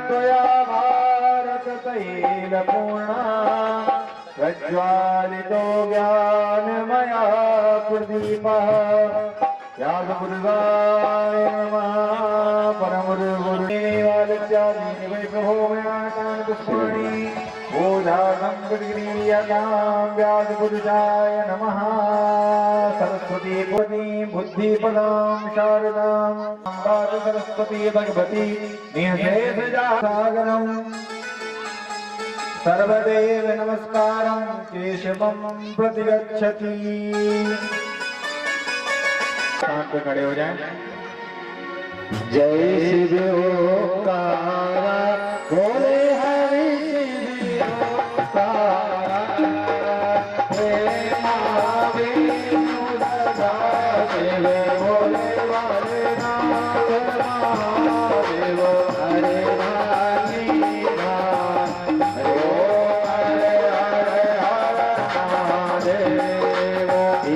त्वया भारत तैलपूर्णा प्रज्वालितो ज्ञानमया प्रदीपः व्यासपुरुषाय नमः। परमगुरुदेवालत्यादीनि वै प्रभो मया तानि पुष्पाणि बोधानं प्रतिगृह्यतां व्यासपुरुषाय नमः। सरस्वती बुद्धिपदां शारदां सरस्वती भगवती निःशेषजासागरम् सर्वदेव नमस्कारं केशवं प्रतिगच्छति। शांत पे खड़े हो जाएं। जय शिव ओंकारा बोले हरि शिव ओंकारा हे महाविष्णु सदा शिव बोले वाले नाथ महादेव हरे रानी राम हरे ओम हरे हरे हरे महादेव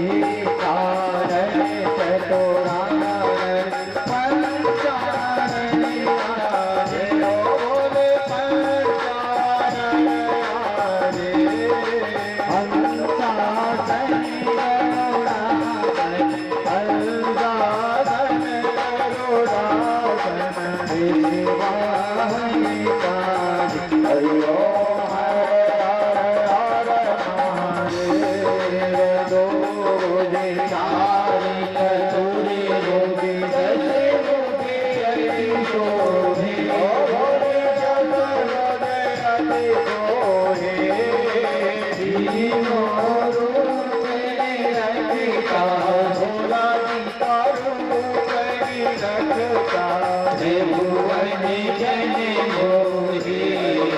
ईशान चतुरानन पंचानन आजे बोले पंचानन आजे हंसासन गरुडासन अलगासन गरुडासन देवाहिताज हरि ओम हरे हरे हरे महादेव। दो रोजे चारि चतुरे रोगे दशे रोगे अति शोभे भोले जगदे अति शोभे तीनों रूप रखता भोला जी का रूप रखता हे भुवन जन मोहि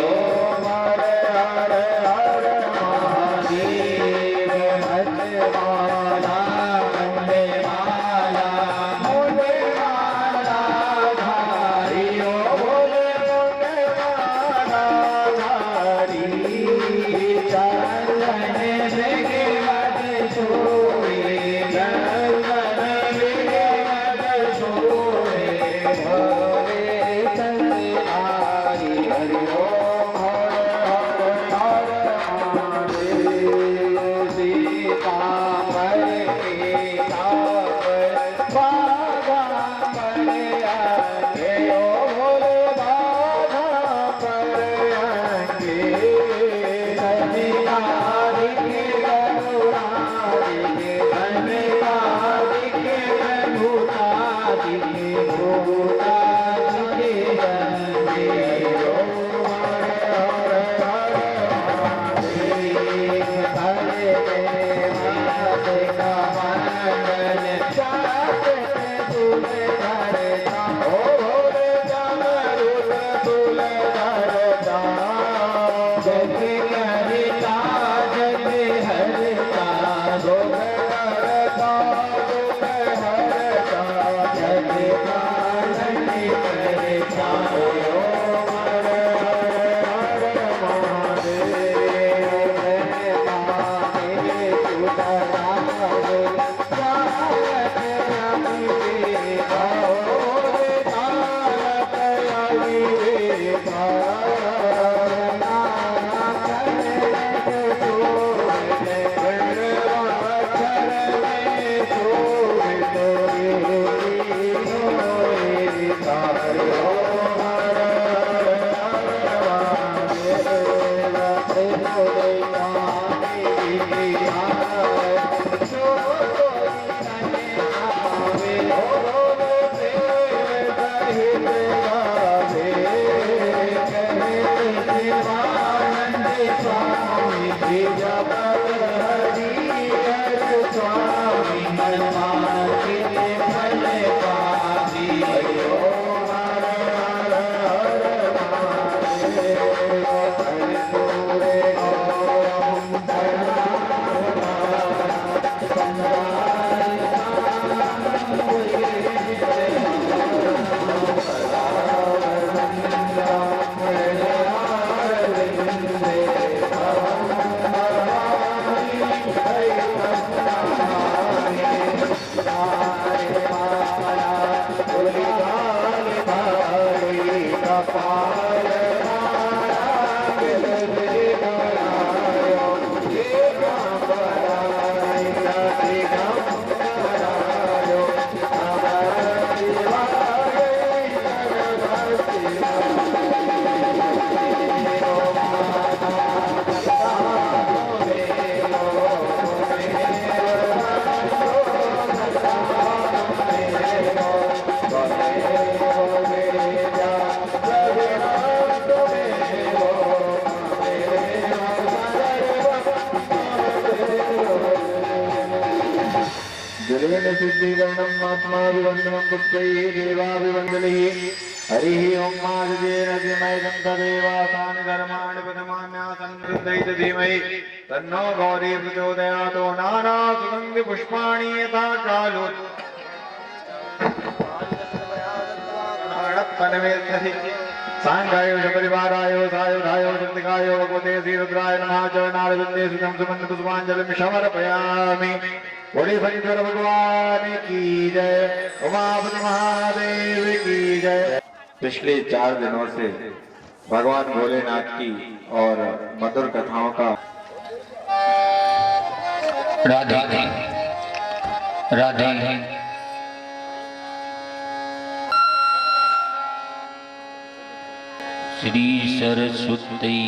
ओम हरे हरे हरे महादेव। हजमाला मुंडे माला धारी ओ भोले मुंडे माला धारी चंदन भगवत सोए चंदन भगवत सोए भोले चंद्रारी ब्रह्मात्माभिवन्दनं पुष्पैः देवाभिवन्दनैः हरिः ओं माधुर्येण धीमहि तदेवासानि धर्माणि प्रथमान्यासन् धीमहि तन्नो गौरी प्रचोदयात् नाना सुगन्धि पुष्पाणि यथा कालोत्पन्नमेत्सहि सांगायो परिवारायो सायुधायो सिद्धिकायो भगवते श्रीरुद्राय नमः चरणारविन्दे सुखं सुमन्त पुष्पाञ्जलिं समर्पयामि। बोले फणीश्वर भगवान की जय, उमापति महादेव की जय। पिछले 4 दिनों से भगवान भोलेनाथ की और मधुर कथाओं का राधे राधे श्री सरस्वती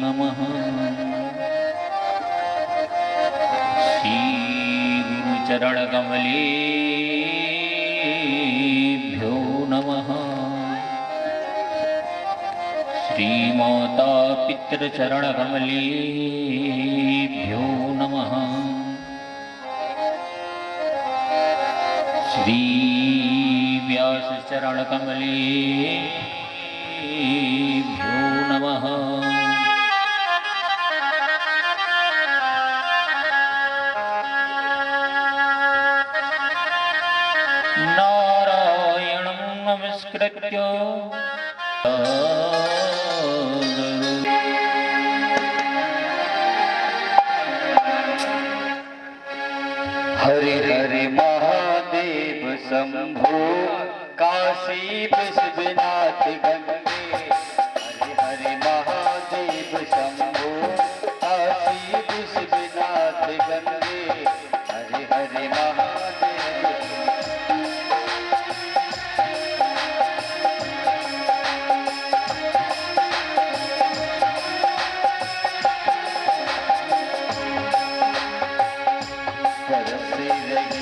नमः। श्री गुरु चरण कमलेभ्यो नमः। श्री माता पितृ चरण कमलेभ्यो नमः। श्री व्यास चरण कमलेभ्यो नमः। नारायणं नमस्कृत्य हरे हरे महादेव शंभो काशी विश्वनाथ गंगे। हरे हरे महादेव शंभो काशी विश्वनाथ गंगे। हरे हरे महादेव बरसे रही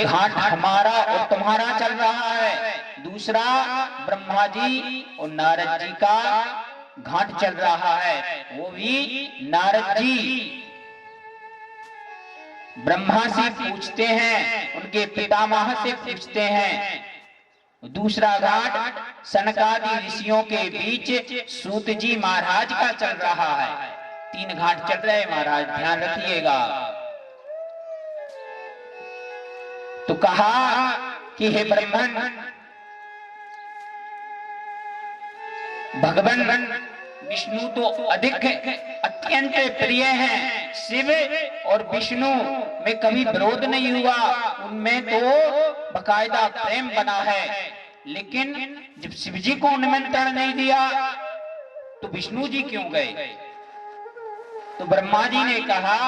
एक घाट हमारा और तुम्हारा चल रहा है, दूसरा ब्रह्मा जी और नारद जी का घाट चल रहा है। वो भी नारद जी ब्रह्मा से पूछते हैं, उनके पितामह से पूछते हैं। दूसरा घाट सनकादि ऋषियों के बीच सूत जी महाराज का चल रहा है। 3 घाट चल रहे हैं महाराज, ध्यान रखिएगा। तो कहा कि हे ब्रह्मन, भगवान विष्णु तो अधिक अत्यंत प्रिय हैं। शिव और विष्णु में कभी विरोध नहीं हुआ, उनमें तो बकायदा प्रेम बना है। लेकिन जब शिव जी को निमंत्रण नहीं दिया तो विष्णु जी क्यों गए? तो ब्रह्मा जी ने कहा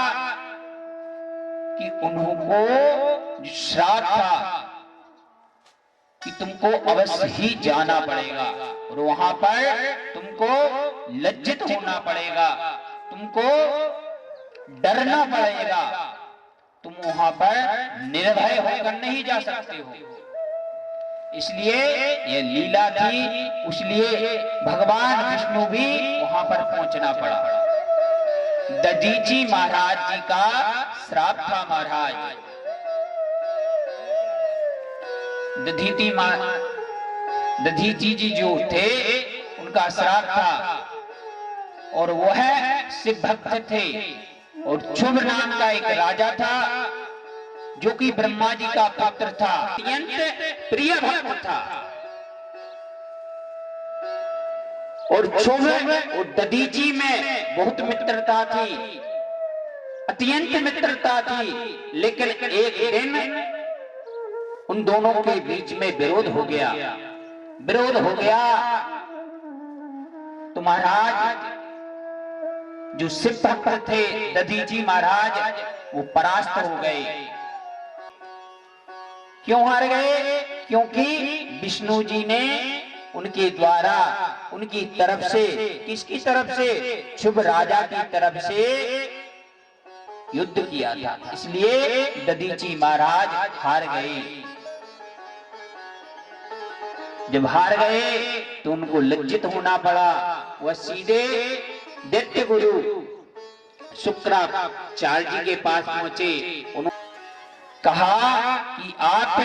कि उनको श्राप था कि तुमको अवश्य ही जाना पड़ेगा और वहां पर तुमको लज्जित होना पड़ेगा, तुमको डरना पड़ेगा, तुम वहां पर निर्भय होकर नहीं जा सकते हो। इसलिए ये लीला थी, इसलिए भगवान विष्णु भी वहां पर पहुंचना पड़ा। दधीची महाराज जी का श्राप था। महाराज दधीची जी जो थे उनका श्राप था, और वह शिव भक्त थे। और शुभ नाम का एक राजा था जो कि ब्रह्मा जी का पुत्र था, अत्यंत प्रिय भक्त था। और शुभ और दधीची में बहुत मित्रता थी, अत्यंत मित्रता थी। लेकिन एक दिन उन दोनों के बीच में विरोध हो गया। तो महाराज जो शिव भक्त थे दधीची महाराज, वो परास्त हो गए। क्यों हार गए? क्योंकि विष्णु जी ने उनके द्वारा, उनकी तरफ से, किसकी तरफ से? शुभ राजा की तरफ से युद्ध किया था, इसलिए दधीची महाराज हार गए। जब हार गए तो उनको लज्जित होना पड़ा। वह सीधे दैत्य गुरु शुक्राचार्य जी के पास पहुंचे। उन्होंने कहा कि आप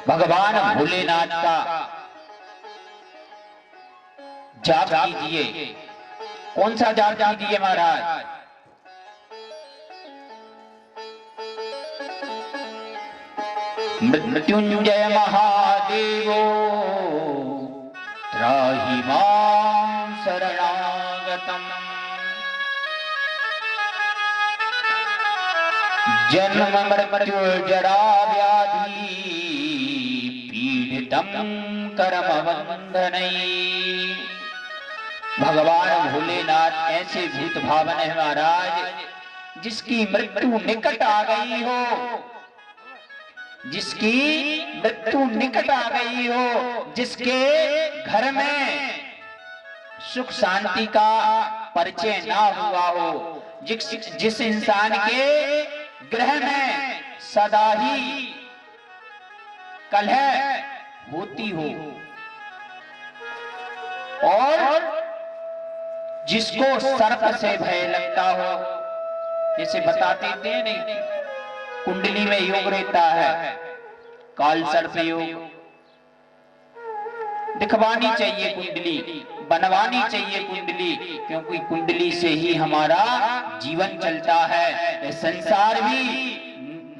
भगवान भोलेनाथ का जाप कीजिए। कौन सा जाप कीजिए महाराज? मृत्युंजय महादेवो त्राहि मां शरणागतम्, जन्म मृत्यु जरा व्याधि पीड़ितम कर्म बंधनै। भगवान भोलेनाथ ऐसे भूत भावन है महाराज, जिसकी मृत्यु निकट आ गई हो, जिसकी मृत्यु निकट आ गई हो, जिसके घर में सुख शांति का परिचय ना हुआ हो, जिस इंसान के गृह में सदा ही कलह होती हो, और जिसको सर्प से भय लगता हो। जैसे बताते थे नहीं, कुंडली में योग रहता है, काल सर्प योग। दिखवानी चाहिए कुंडली, बनवानी चाहिए कुंडली, क्योंकि कुंडली से ही हमारा जीवन चलता है। संसार भी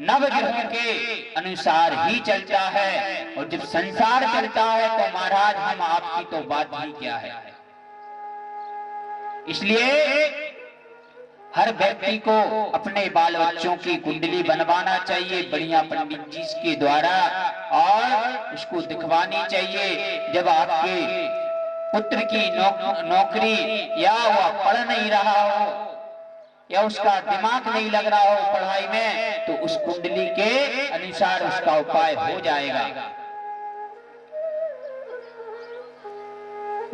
नवग्रह के अनुसार ही चलता है, और जब संसार चलता है तो महाराज हम आपकी तो बात ही क्या है। इसलिए हर व्यक्ति को अपने बाल बच्चों की कुंडली बनवाना चाहिए बढ़िया पंडित जी के द्वारा, और उसको दिखवानी चाहिए। जब आपके पुत्र की नौकरी या वह पढ़ नहीं रहा हो, या उसका दिमाग नहीं लग रहा हो पढ़ाई में, तो उस कुंडली के अनुसार उसका उपाय हो जाएगा।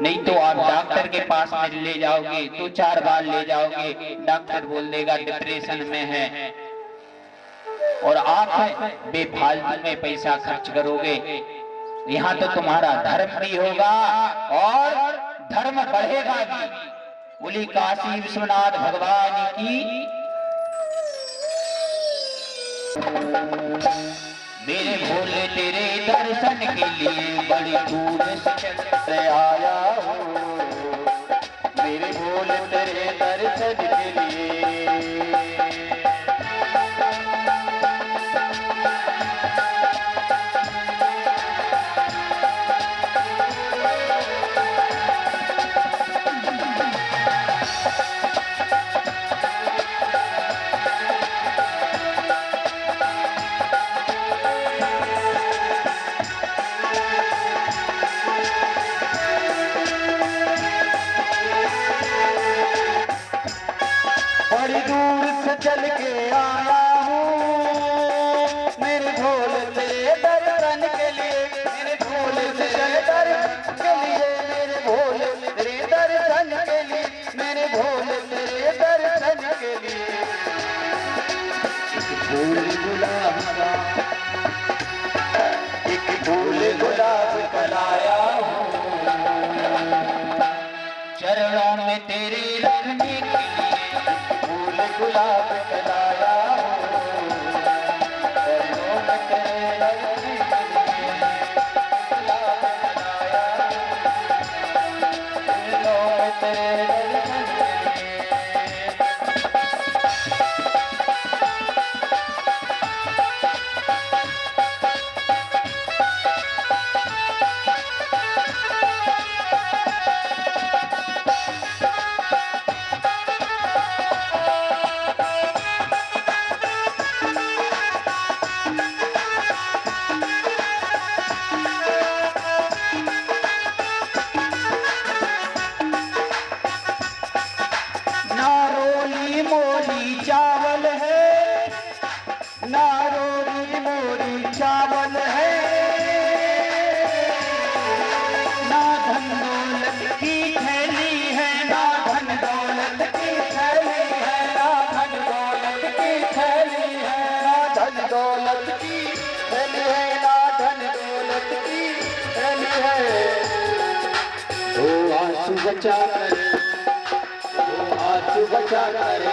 नहीं तो आप डॉक्टर के पास में ले जाओगे, 2-4 बार ले जाओगे, डॉक्टर बोल देगा डिप्रेशन में है, और आप बेफालतू में पैसा खर्च करोगे। यहाँ तो तुम्हारा धर्म भी होगा और धर्म बढ़ेगा भी। बोली काशी विश्वनाथ भगवान की। मेरे भोले तेरे दर्शन के लिए बड़ी दूर से चल आया हूँ। मेरे भोले तेरे दर्शन के लिए। बड़ी दूर से चल के आया हूँ मेरे भोले तेरे दर्शन के लिए। मेरे भोले से चल दर्शन के लिए। मेरे भोले तेरे दर्शन के लिए। मेरे भोले तेरे दर्शन के लिए। फूल गुलाब का एक फूल गुलाब का लाया हूँ चरणों में तेरे रखने के लिए। गुलाब कलाया चरणों में तेरे रखने के लिए। गुलाब कलाया चरणों में तेरे रखने के लिए। चावल है ना रोली मोरी चावल है ना धन दौलत की थैली है। ना धन दौलत की थैली है। ना धन दौलत की थैली है। ना धन दौलत की थैली है। ना धन दौलत की थैली है। तो आंसू बचा कर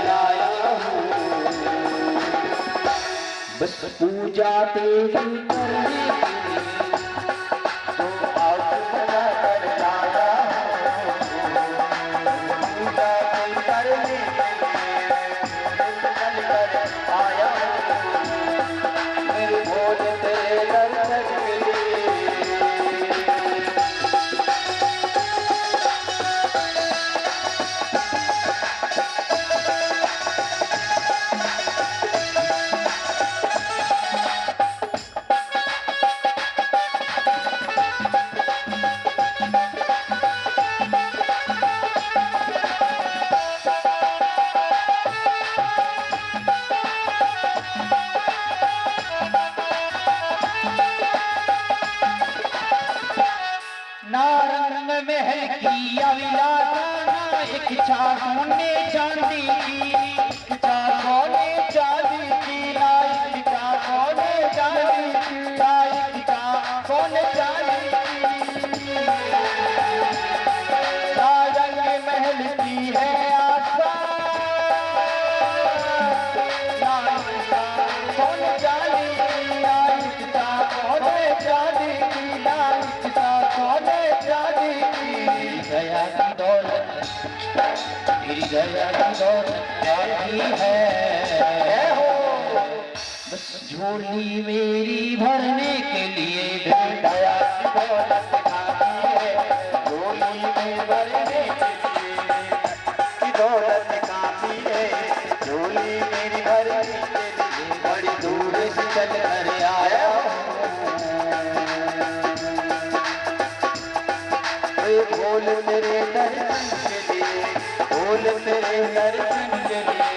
आया हूँ बस पूजा तेरी करने के लिए। तो आंसू बचा कर आया हूँ पूजा तेरी करने के लिए। चल कर आया हूँ मेरे भोले तेरे दर्शन के लिए। नारंग महल की अविलासा एक इच्छा सोने चांदी की। इच्छा सोने चांदी की। ना इच्छा सोने चांदी की। ना इच्छा सोने चांदी की। नारंग महल की है आशा ना इच्छा सोने चांदी की। ना इच्छा सोने चांदी की। ना इच्छा सोने चांदी की। दया की दौलत तेरी दया की दौलत आती है हो बस झोली मेरी भरने के लिए। दया की दौलत आती है झोली में भरने के लिए। की दौलत काफी है झोली मेरी भरने के लिए। बड़ी दूर से चल कर आया बोल तेरे दर्शन के लिए। बोल तेरे दर्शन के लिए।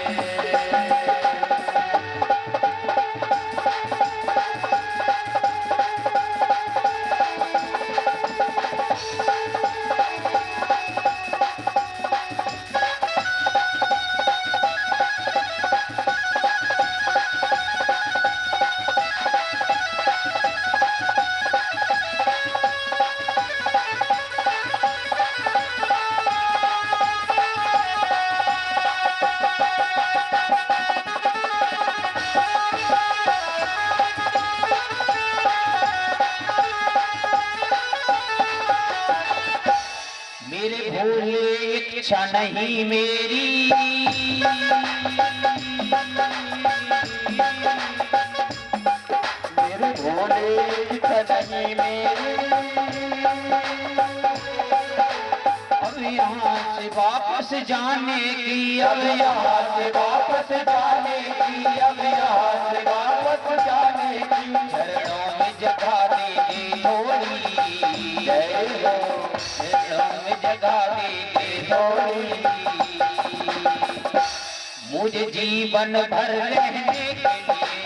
भोले इच्छा नहीं मेरी, मेरे भोले इच्छा नहीं मेरी, अब यहाँ से वापस जाने की, अब यहाँ से वापस जाने की, अब यहाँ से वापस जाने की, चरणों में जगह दे दे थोड़ी, जय हो चरणों में जगह दे दे थोड़ी, मुझे जीवन भर रहने के लिए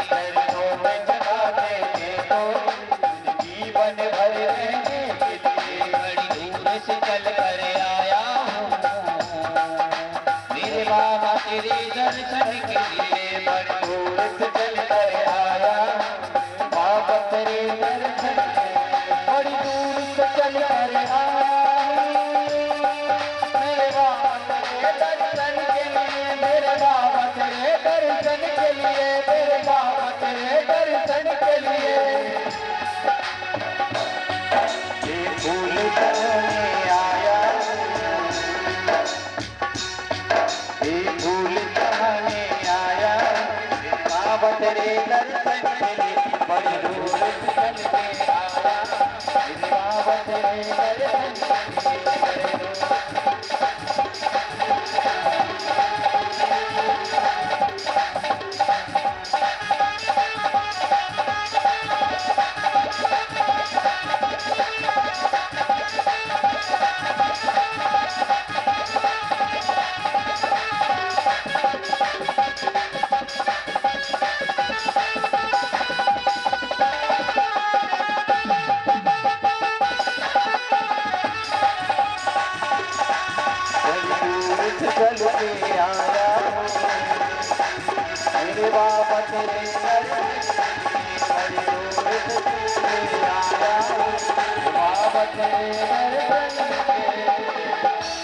चरणों में जगह दे दे तो, जीवन भर रहने के लिए बड़ी दूर से चल कर आया हूँ, मेरे बाबा तेरे दर्शन के लिए बड़ी दूर से चल कर आया, बाबा तेरे दर्शन के लिए बड़ी दूर से चल कर आया, मेरे बाबा तेरे दर्शन के लिए, मेरे बाबा तेरे दर्शन के लिए, मेरे बाबा तेरे दर्शन के लिए, ये फूल चढ़ने आया, ये फूल चढ़ने आया, बाबा तेरे दर्शन के लिए बड़ी दूर से चल के आया, मेरे बाबा तेरे दर्शन के लिए बड़ी दूर। चल के आया हूँ, मेरे बाबा तेरे बड़ी दूर से चल के आया हूँ, बाबा तेरे दर्शन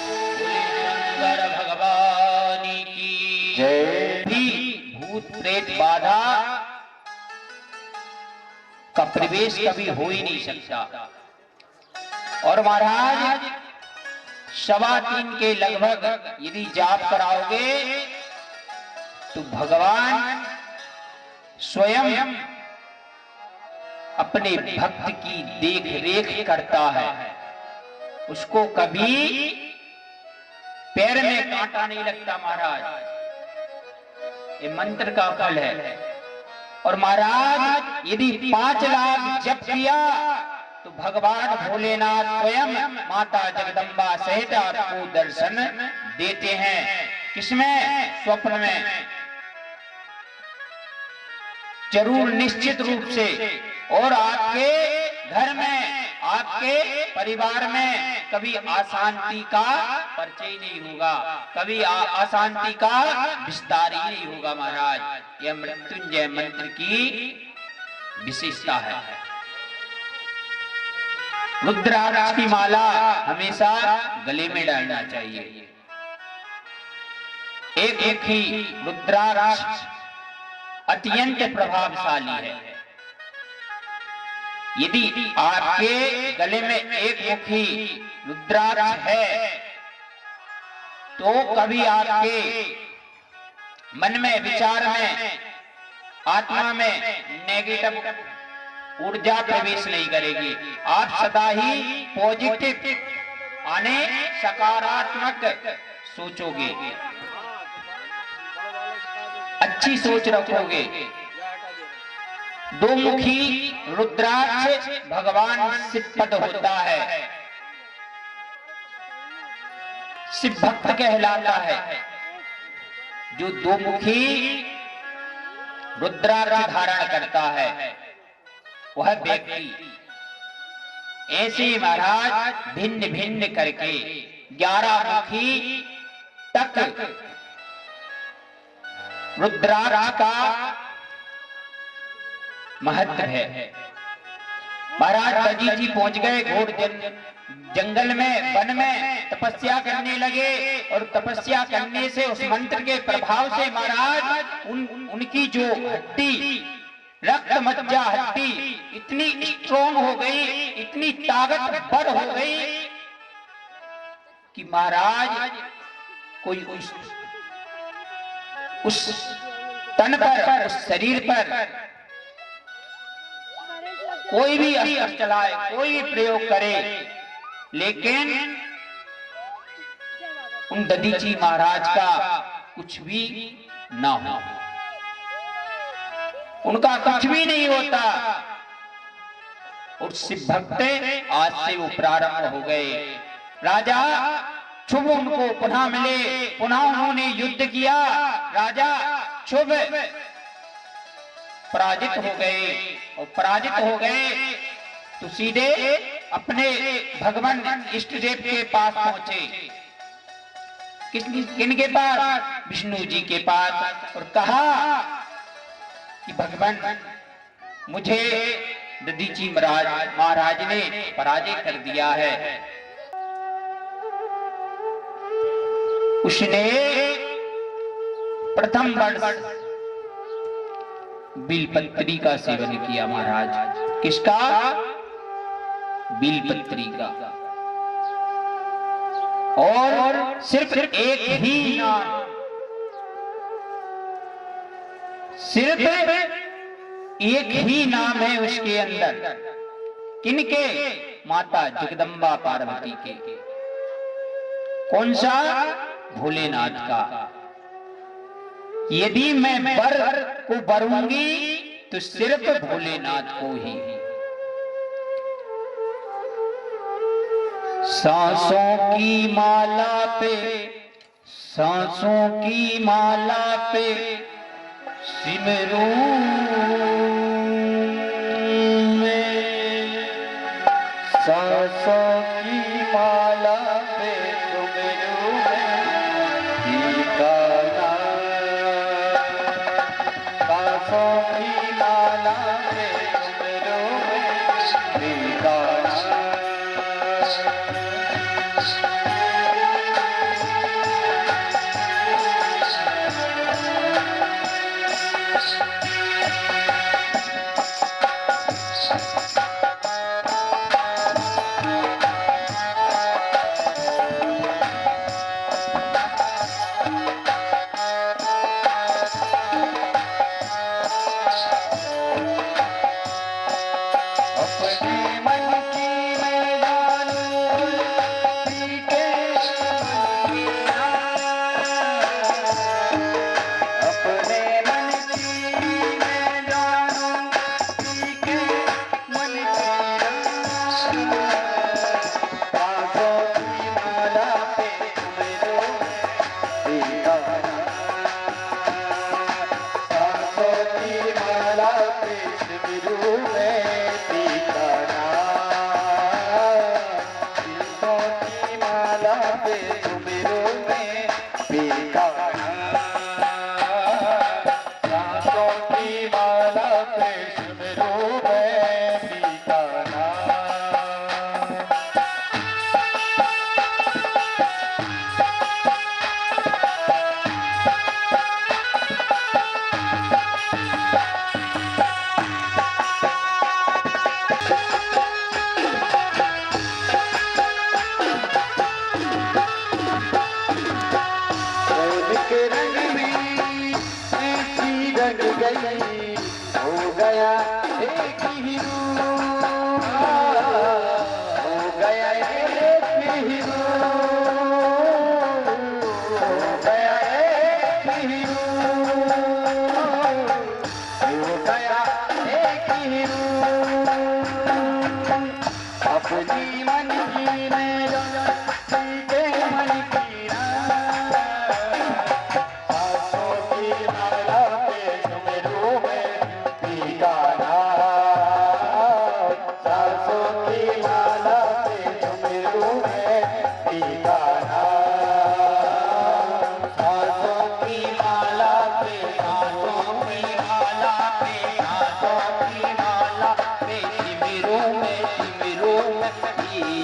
शंकर भगवान की जय। भी भूत प्रेत बाधा का प्रवेश कभी हो ही नहीं सकता। और महाराज 3:15 के लगभग यदि जाप कराओगे तो भगवान स्वयं अपने भक्त की देख रेख करता है, उसको कभी पैर में कांटा नहीं लगता महाराज, ये मंत्र का फल है। और महाराज यदि 5 लाख जप किया तो भगवान भोलेनाथ स्वयं माता जगदम्बा सहित आपको दर्शन देते हैं। किसमें? स्वप्न में, जरूर निश्चित रूप से। और आपके घर में, आपके परिवार में कभी अशांति का परिचय नहीं होगा, कभी अशांति का विस्तार ही नहीं होगा महाराज। यह मृत्युंजय मंत्र की विशेषता है। रुद्राक्ष की माला हमेशा गले में डालना चाहिए। एक ही रुद्राक्ष अत्यंत प्रभावशाली है। यदि आपके गले में एक मुखी रुद्राक्ष है तो कभी आपके मन में, विचार में, आत्मा में नेगेटिव ऊर्जा प्रवेश नहीं करेगी। आप सदा ही पॉजिटिव आने सकारात्मक सोचोगे, अच्छी सोच रखोगे। 2 मुखी रुद्राक्ष भगवान शिवपद होता है, शिव भक्त कहलाता है। जो 2 मुखी रुद्राक्ष धारण करता है वह व्यक्ति ऐसे महाराज भिन्न भिन्न करके 11 मुखी तक रुद्राक्ष का महत्व है। महाराज कजी जी पहुंच गए घोर जंगल में, वन में तपस्या करने लगे। और तपस्या करने से, उस मंत्र के प्रभाव से महाराज उनकी जो हड्डी, रक्त मज्जा हड्डी इतनी स्ट्रॉन्ग हो गई, इतनी ताकतवर हो गई कि महाराज कोई उस तन पर, उस शरीर पर कोई भी अस्त्र चलाए, कोई भी प्रयोग करे, लेकिन उन दधीची महाराज का कुछ भी ना हो, उनका कुछ भी नहीं होता। और शिव भक्त आज से वो प्रारंभ हो गए। राजा शुभ उनको पुनः मिले, पुनः उन्होंने युद्ध किया, राजा शुभ पराजित हो गए। और पराजित हो गए तो सीधे अपने भगवान इष्ट देव के पास पहुंचे। किनके पास? विष्णु जी के पास। और कहा कि भगवान मुझे दधीची महाराज ने पराजय कर दिया है। उसने प्रथम वर्ष बिलपत्री का सेवन किया महाराज। किसका? बिलपत्री का। और सिर्फ एक ही नाम, सिर्फ एक ही नाम है उसके अंदर। किनके? माता जगदम्बा पार्वती के। कौन सा? भोलेनाथ का। यदि मैं वर को वरूंगी तो सिर्फ भोलेनाथ को ही। सांसों की माला पे, सांसों की माला पे सिमरूं मैं, सांसों की माला पे सिमरूं मैं ठिकाना, सांसों की माला पे सिमरूं मैं ठिकाना। हो गया एक ही रूप, हो गया एक ही रूप, हो गया एक ही रूप, हो गया एक ही रूप। अपनी मन की में सीधे मन की सांसों की माला पे सुमिरूं मैं ठिकाना, सांसों की माला पे सुमिरूं मैं ठिकाना, सांसों की माला पे, सांसों की माला पे, सांसों की माला पे सिमरूं मैं ठिकाना।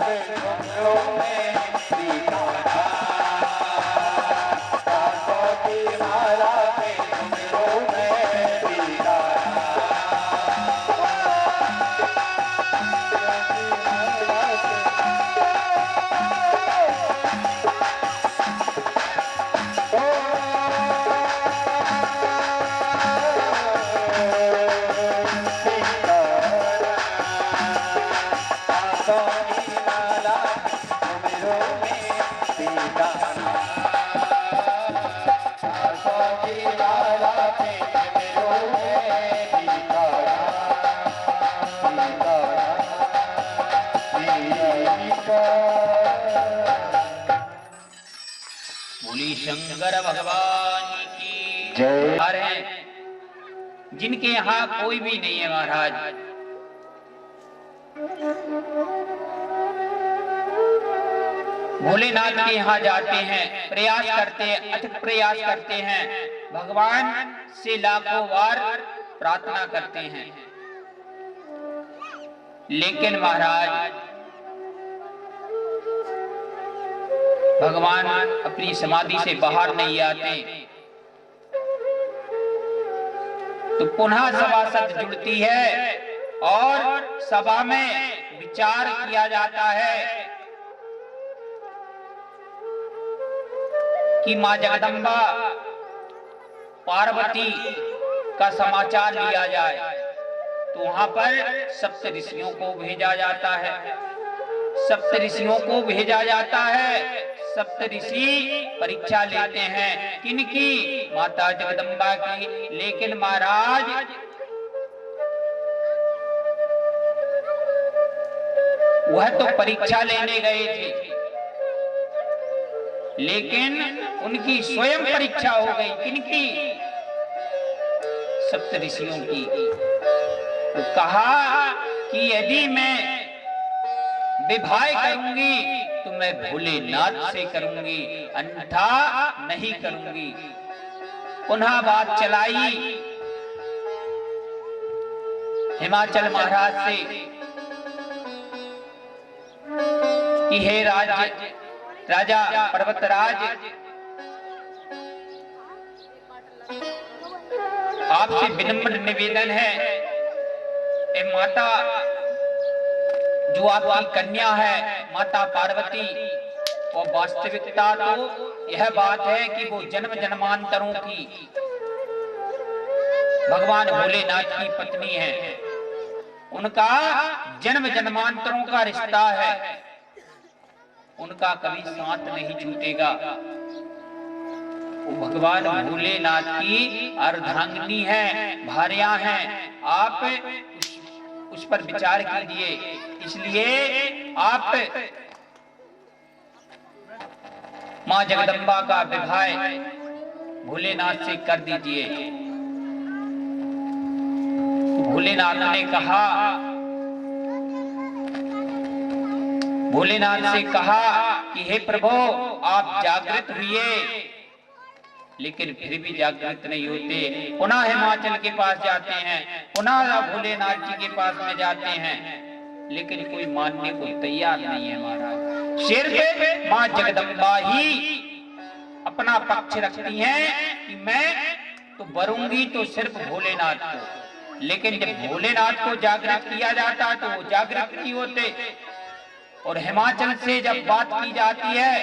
घुंघरू में सितारा, सांसों की माला के घुंघरू में सितारा। बोली शंकर भगवान की जय। है जिनके यहाँ कोई भी नहीं है महाराज, भोलेनाथ के यहाँ जाते हैं, प्रयास करते हैं, अथक प्रयास करते हैं, भगवान से लाखों बार प्रार्थना करते हैं, लेकिन महाराज भगवान अपनी समाधि से बाहर नहीं आते। तो पुनः सभासद जुड़ती है और सभा में विचार किया जाता है कि मां जगदम्बा पार्वती का समाचार लिया जाए। तो वहां पर सप्त ऋषियों को भेजा जाता है, सप्त ऋषियों को भेजा जाता है। सप्त ऋषि परीक्षा लेते हैं, किनकी? माता जगदम्बा की। लेकिन महाराज वह तो परीक्षा लेने गए थे, लेकिन उनकी स्वयं परीक्षा हो गई। किनकी? सप्त ऋषियों की। तो कहा कि यदि मैं विवाह करूंगी तो मैं भोलेनाथ से करूंगी, अन्यथा नहीं करूंगी। पुनः बात चलाई हिमाचल महाराज से कि हे राजा पर्वतराज, आपसे विनम्र निवेदन है, ए माता जो आपकी कन्या है माता पार्वती, और वास्तविकता तो यह बात है कि वो जन्म जन्मांतरों की भगवान भोलेनाथ की पत्नी है। उनका जन्म जन्मांतरों का रिश्ता है, उनका कभी साथ नहीं छूटेगा। वो भगवान भोलेनाथ की अर्धांगिनी है, भार्या हैं। आप उस पर विचार कीजिए। इसलिए आप मां जगदम्बा का विवाह भोलेनाथ से कर दीजिए। भोलेनाथ ने कहा, भोलेनाथ से कहा कि हे प्रभु, आप जागृत हुए, लेकिन फिर भी जागृत नहीं होते। पुनः हिमाचल के पास जाते हैं, पुनः भोलेनाथ जी के पास में जाते हैं, लेकिन कोई मानने को तैयार नहीं है महाराज। सिर्फ मां जगदम्बा ही अपना पक्ष रखती हैं कि मैं तो वरूंगी तो सिर्फ भोलेनाथ को। लेकिन जब भोलेनाथ को जागृत किया जाता तो वो जागृत नहीं होते। और हिमाचल से जब बात की जाती है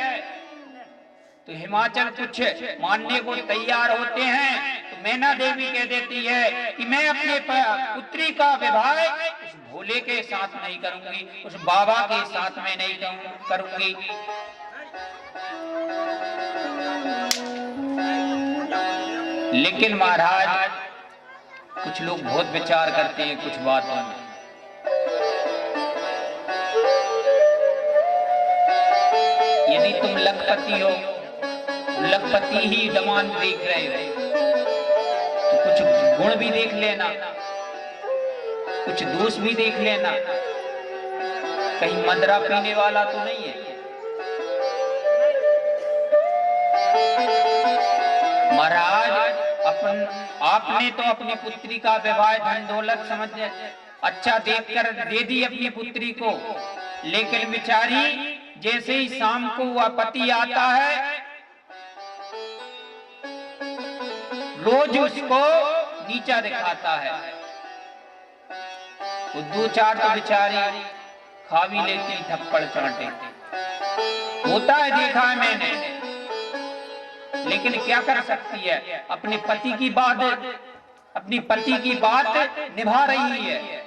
तो हिमाचल कुछ मानने को तैयार होते हैं। तो मैना देवी कह देती है कि मैं अपने पुत्री का विवाह उस भोले के साथ नहीं करूंगी, उस बाबा के साथ में नहीं करूंगी। लेकिन महाराज कुछ लोग बहुत विचार करते हैं कुछ बातों में। यदि तुम लखपति हो, लखपति ही दमान देख रहे हो, तो कुछ गुण भी देख लेना, कुछ दोष भी देख लेना। कहीं मदरा पीने वाला तो नहीं है। महाराज आपने तो अपनी पुत्री का विवाह धन दौलत समझ अच्छा देखकर दे दी अपनी पुत्री को, लेकिन बेचारी जैसे ही शाम को वह पति आता है रोज उसको नीचा दिखाता है। वो दो चार तो बेचारी खा भी लेती, थप्पड़ चाटे, होता है, देखा है मैंने। लेकिन क्या कर सकती है, अपने पति की बात निभा रही है।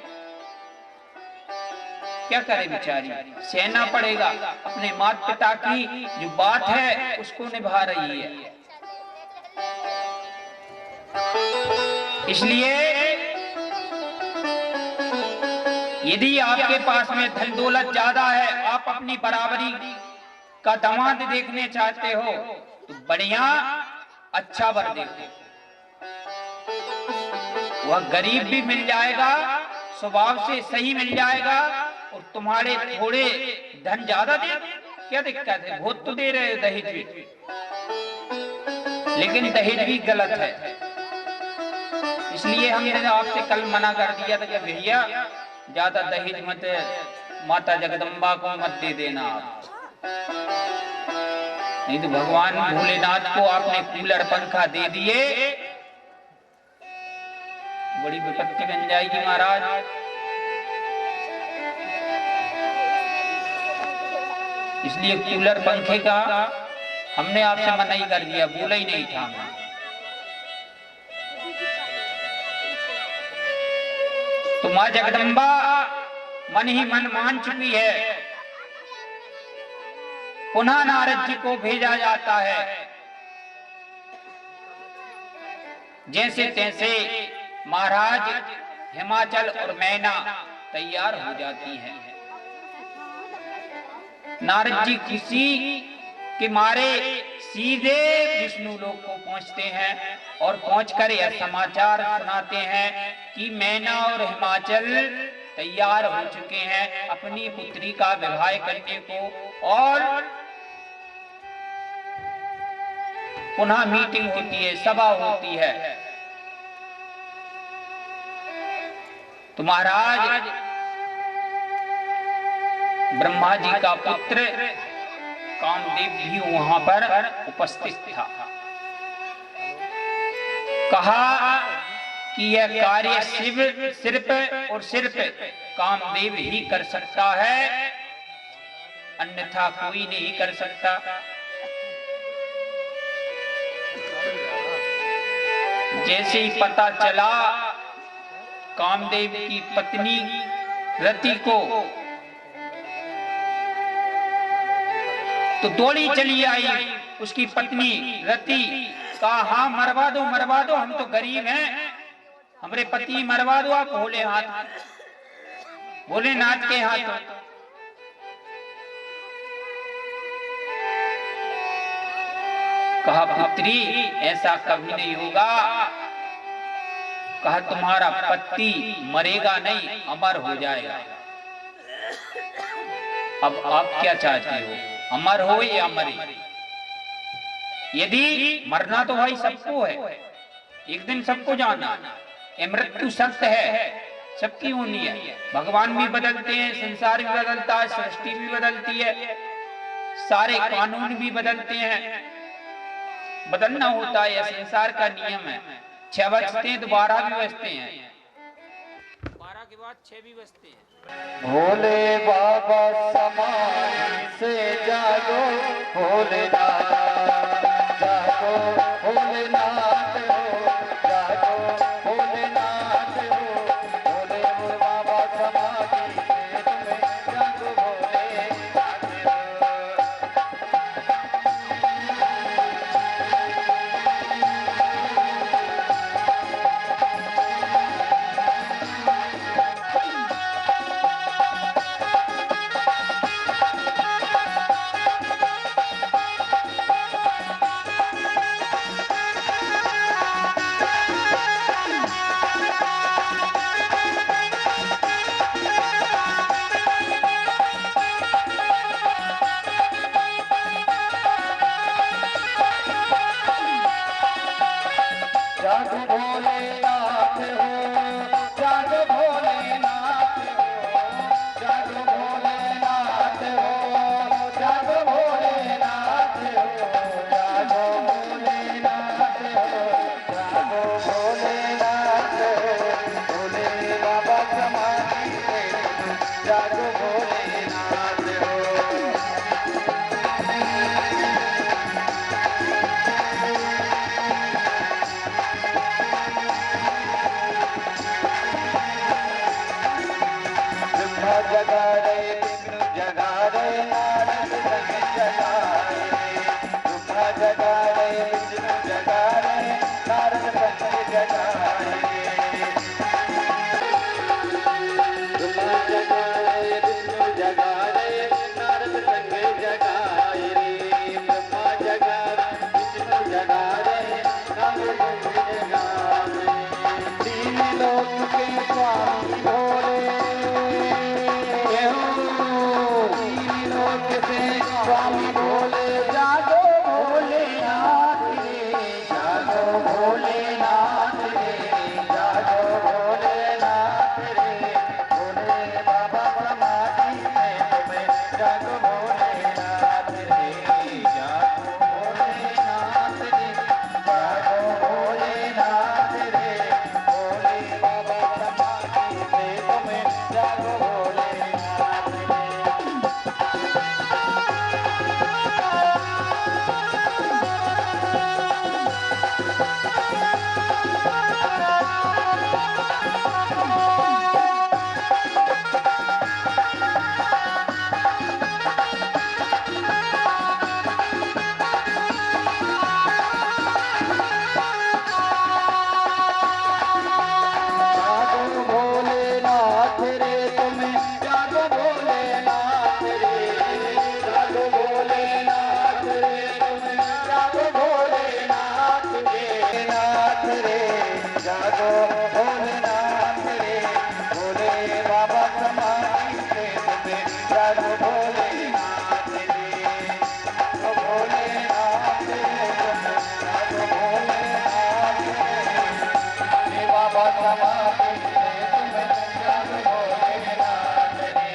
क्या करे बेचारी, सहना पड़ेगा। अपने माता पिता की जो बात है उसको निभा रही है। इसलिए यदि आपके पास में धन दौलत ज्यादा है, आप अपनी बराबरी का दामाद देखने चाहते हो तो बढ़िया अच्छा वर देखो। वह गरीब भी मिल जाएगा, स्वभाव से सही मिल जाएगा, और तुम्हारे थोड़े धन ज्यादा दे, क्या दिक्कत है, बहुत तो दे रहे दहेज भी, लेकिन दहेज भी गलत है। इसलिए हमने आपसे कल मना कर दिया था कि भैया ज्यादा दहेज मत, माता जगदम्बा को मत दे देना आप, नहीं तो भगवान भोलेनाथ को आपने कूलर पंखा दे दिए, बड़ी विपत्ति बन जाएगी महाराज। इसलिए कूलर पंखे का हमने आपसे मना ही कर दिया, बोला ही नहीं था हमने। तो मां जगदम्बा मन ही मन मान चुकी है। पुनः नारद जी को भेजा जाता है, जैसे तैसे महाराज हिमाचल और मैना तैयार हो जाती हैं। नारद जी खुशी के मारे सीधे विष्णु लोक को पहुंचते हैं और पहुंचकर यह समाचार सुनाते हैं कि मैना और हिमाचल तैयार हो चुके हैं अपनी पुत्री का विवाह करने को, और पुनः मीटिंग होती है, सभा होती है। तो महाराज ब्रह्मा जी का पुत्र कामदेव भी वहां पर उपस्थित था। कहा कि यह कार्य शिव सिर्फ और सिर्फ कामदेव ही कर सकता है, अन्यथा कोई नहीं कर सकता। जैसे ही पता चला कामदेव की पत्नी रति को, तो दौड़ी चली आई उसकी पत्नी रति, कहा हाँ मरवा दो, हम तो गरीब हैं, हमारे पति मरवा दो आप भोलेनाथ के हाथ। कहा पुत्री ऐसा कभी नहीं होगा, कहा तुम्हारा पति मरेगा नहीं, अमर हो जाएगा। अब आप क्या चाहते हो, अमर हो या मरे? यदि मरना तो भाई सबको है, एक दिन सबको जाना, मृत्यु सत्य है, सबकी होनी है। भगवान भी बदलते हैं, संसार भी बदलता है, सृष्टि भी बदलती है, सारे कानून भी बदलते हैं, बदलना होता है, संसार का नियम है। 6 बजते हैं तो 12 भी बजते हैं, 12 के बाद 6 भी बजते हैं। भोले बाबा समाधि से जागो, भोलेनाथ जागो, भोलेनाथ हो जागो, भोलेनाथ हो, भोले बाबा समाधि से तुम्हें जागो, भोलेनाथ हो। पे स्वामी भोले जागो भोलेनाथ रे, जागो भोलेनाथ रे, जागो भोलेनाथ रे, भोले बाबा समाधि में तुम्हें जागो भोलेनाथ रे, जागो भोलेनाथ रे, जागो भोलेनाथ रे, भोले बाबा समाधि में तुम्हें जागो भोलेनाथ रे। जागो भोलेनाथ रे तुम्हें, जागो भोलेनाथ रे, जागो भोलेनाथ रे तुम्हें, जागो भोलेनाथ रे, नाथ रे, जागो भोलेनाथ रे, भोले बाबा समाधि से तुम्हें जागो भोलेनाथ रे, जागो भोलेनाथ रे तुम्हें, जागो भोलेनाथ रे, भोले बाबा समाधि से तुम्हें जागो भोलेनाथ रे।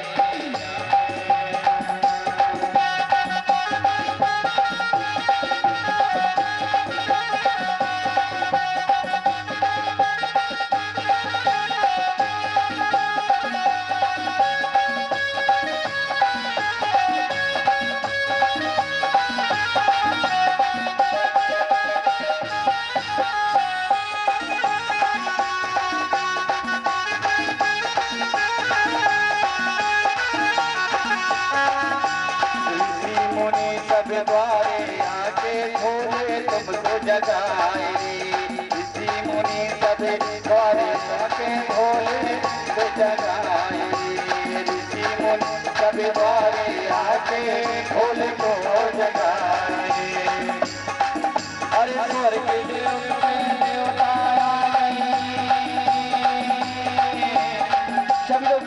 ऋषि मुनि सब द्वारे आके खोले तुमको जगाए रे, ऋषि मुनि सब द्वारे आके खोले तो जगाए रे, ऋषि मुनि सब द्वारे आके खोले तो जगाए रे। अरे स्वर्ग के देवता आए, सभी लोग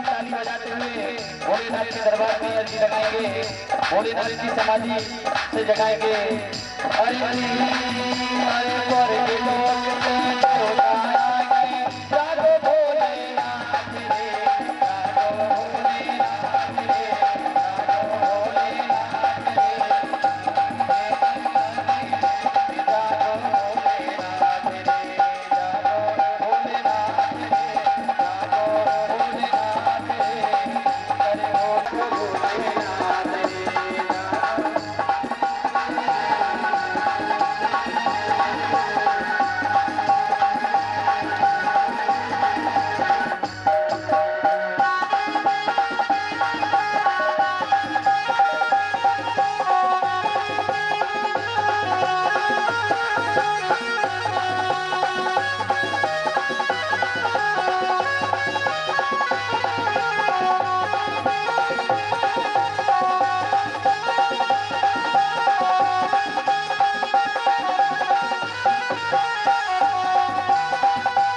ताली बजाते हुए भोलेनाथ के दरबार में अर्जी लगाएंगे, भोलेनाथ की समाधि से जगाएंगे। अरे अरे स्वर्ग के देवता आए, जागो भोलेनाथ रे, जागो भोलेनाथ रे, जागो भोलेनाथ रे, जागो भोलेनाथ रे, जागो भोलेनाथ रे, जागो भोलेनाथ रे, अरे ओ भोलेनाथ रे,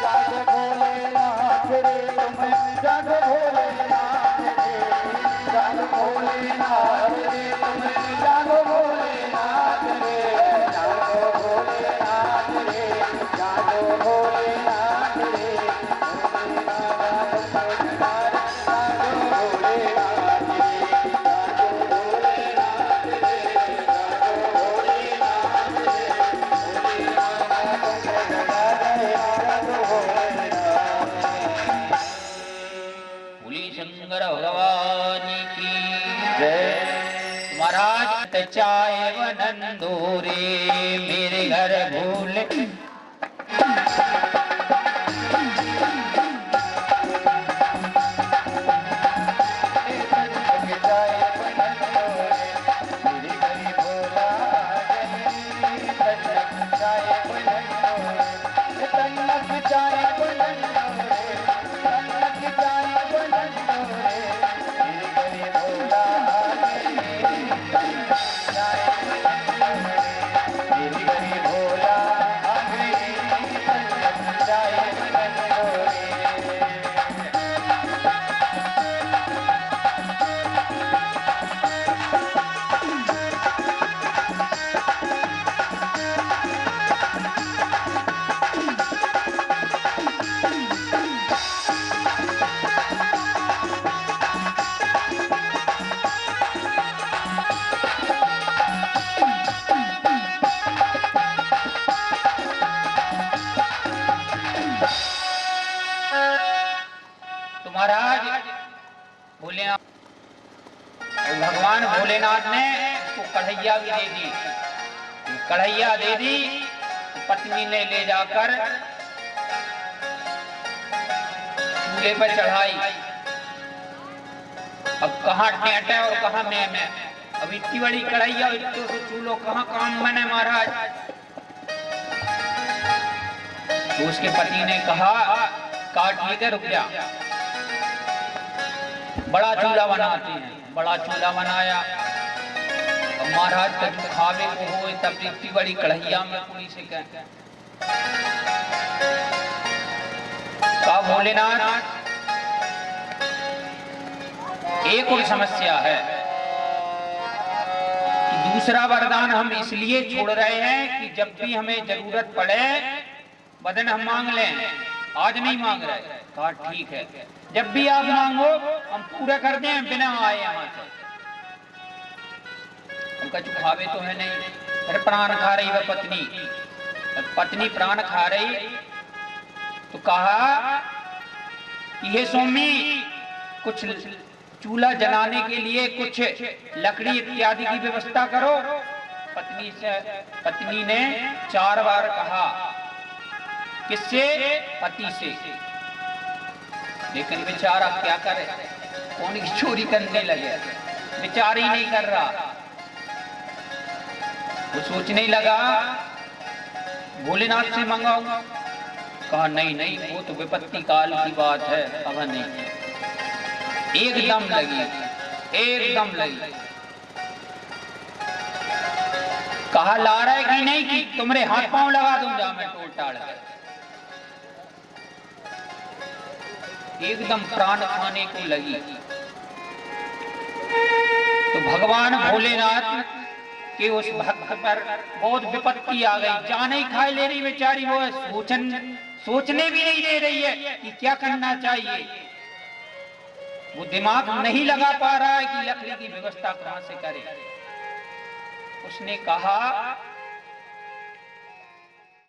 जागो भोलेनाथ रे तुम्हें, जागो भोलेनाथ रे, जागो भोलेनाथ रे तुम्हें, जागो भोलेनाथ रे, जागो भोलेनाथ रे, जागो भोलेनाथ रे, भोले बाबा तुमको जगाए, जागो भोलेनाथ रे, जागो भोलेनाथ रे, जागो भोलेनाथ रे, भोले बाबा तुमको जगाए, जागो भोलेनाथ। बोली शंकर भगवान की जय। महाराज चाहे वनंदोरे मेरे घर भूल भोला भगवान भोलेनाथ ने उसको कढ़ैया भी दे दी। कढ़ैया दे दी, पत्नी ने ले जाकर चूल्हे पर चढ़ाई। अब कहाँ टेंट है और कहाँ मैं। अब इतनी बड़ी कढ़ैया, चूल्हो कहाँ काम बने महाराज। तो उसके पति ने कहा काट लेकर रुक जा, बड़ा चूल्हा बनाते हैं। बड़ा चूल्हा बनाया। अब महाराज तक खावे को हो तब इतनी बड़ी कढ़ैया में पूरी से कहा भोलेनाथ एक और समस्या है कि दूसरा वरदान हम इसलिए छोड़ रहे हैं कि जब भी हमें जरूरत पड़े वरदान हम मांग लें, आज नहीं मांग रहे। कहा ठीक है, जब भी आप मांगो हम पूरा कर दें बिना आए यहाँ से। उनका चुखावे तो है नहीं, अरे प्राण खा रही वह पत्नी। पत्नी प्राण खा रही तो कहा कि हे स्वामी कुछ चूल्हा जलाने के लिए कुछ लकड़ी इत्यादि की व्यवस्था करो। पत्नी ने 4 बार कहा। किससे? पति से। लेकिन बेचारा क्या करे, कौन की चोरी करने लगे, विचार ही नहीं कर रहा। वो सोचने लगा भोलेनाथ से मंगाऊंगा। कहा नहीं, वो तो विपत्ति काल की बात है, अब नहीं। एकदम लगी। कहा ला रहा है कि नहीं कि तुम्हारे हाथ पांव लगा दूंगा मैं टोल टाड़ कर। एकदम प्राण खाने को लगी। तो भगवान भोलेनाथ के उस भक्त पर बहुत विपत्ति आ गई। जाने ही खाए ले रही बेचारी, वो सोचने भी नहीं दे रही है कि क्या करना चाहिए। वो दिमाग नहीं लगा पा रहा है कि लकड़ी की व्यवस्था कहां से करे। उसने कहा